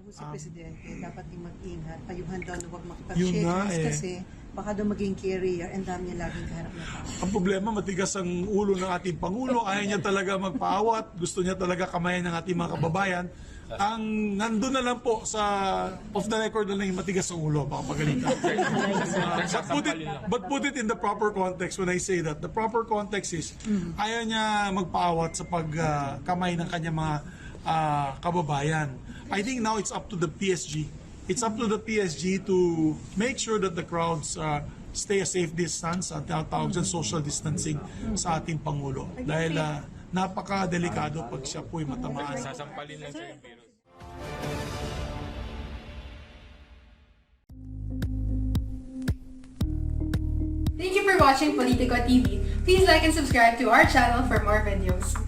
ho si Presidente, dapat din mag-ingat. Payuhan daw na huwag Yun makipag-shake nga hands eh. kasi baka daw maging carrier and dami niya laging kaharap na tao. Ang problema, matigas ang ulo ng ating Pangulo. Ayaw niya talaga magpaawat. Gusto niya talaga kamayan ng ating mga kababayan. Ang nandun na lang po sa off the record na lang yung matigas ang ulo. Baka pagalitan. But put it in the proper context when I say that. The proper context is ayaw niya magpaawat sa pagkamay ng kanyang mga kababayan. I think now it's up to the PSG. It's up to the PSG to make sure that the crowds stay a safe distance at tinatawag dyan social distancing sa ating Pangulo. Dahil napaka-delikado pag siya po'y matamaan. Sasampalin lang siya yung virus. Thank you for watching Politico TV. Please like and subscribe to our channel for more videos.